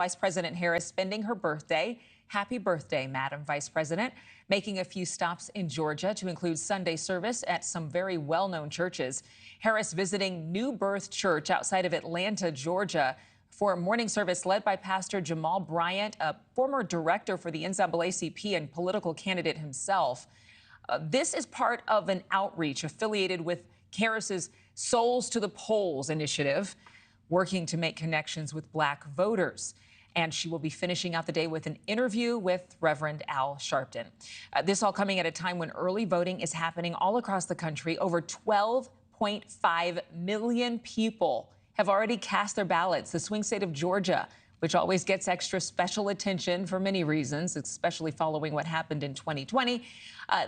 Vice President Harris spending her birthday. Happy birthday, Madam Vice President. Making a few stops in Georgia to include Sunday service at some very well-known churches. Harris visiting New Birth Church outside of Atlanta, Georgia, for a morning service led by Pastor Jamal Bryant, a former director for the NAACP and political candidate himself. This is part of an outreach affiliated with Harris's Souls to the Polls initiative, working to make connections with Black voters. And she will be finishing out the day with an interview with Reverend Al Sharpton. This all coming at a time when early voting is happening all across the country. Over 12.5 million people have already cast their ballots. The swing state of Georgia, which always gets extra special attention for many reasons, especially following what happened in 2020.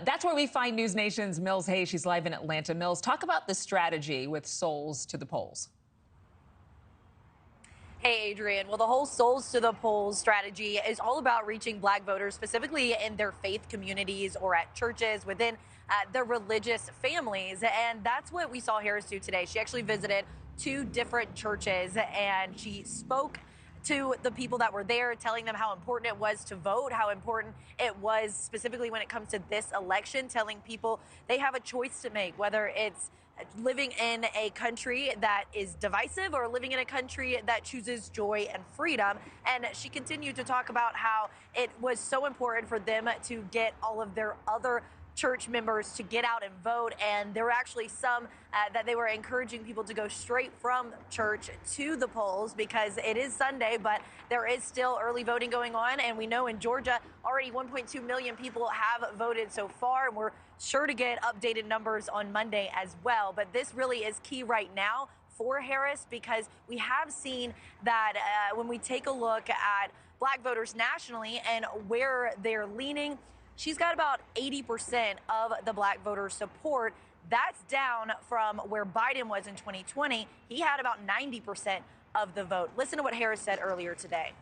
That's where we find News Nation's Mills Hayes. She's live in Atlanta. Mills, talk about the strategy with Souls to the Polls. Hey, Adrienne. Well, the whole Souls to the Polls strategy is all about reaching Black voters, specifically in their faith communities or at churches within their religious families. And that's what we saw Harris do today. She actually visited 2 different churches and she spoke to the people that were there, telling them how important it was to vote, how important it was specifically when it comes to this election, telling people they have a choice to make, whether it's living in a country that is divisive or living in a country that chooses joy and freedom. And she continued to talk about how it was so important for them to get all of their other church members to get out and vote. And there were actually some that they were encouraging people to go straight from church to the polls because it is Sunday, but there is still early voting going on. And we know in Georgia, already 1.2 million people have voted so far. And we're sure to get updated numbers on Monday as well. But this really is key right now for Harris because we have seen that when we take a look at Black voters nationally and where they're leaning, she's got about 80% of the Black voter support. That's down from where Biden was in 2020. He had about 90% of the vote. Listen to what Harris said earlier today.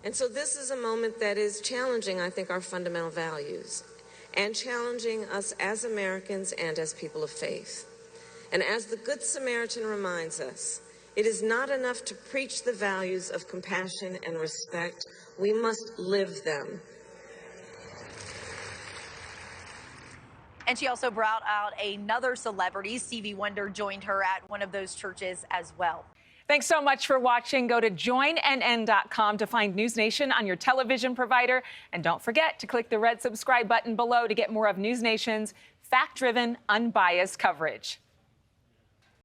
And so this is a moment that is challenging, I think, our fundamental values and challenging us as Americans and as people of faith. And as the Good Samaritan reminds us, it is not enough to preach the values of compassion and respect. We must live them. And she also brought out another celebrity. Stevie Wonder joined her at one of those churches as well. Thanks so much for watching. Go to joinnn.com to find News Nation on your television provider. And don't forget to click the red subscribe button below to get more of News Nation's fact-driven, unbiased coverage.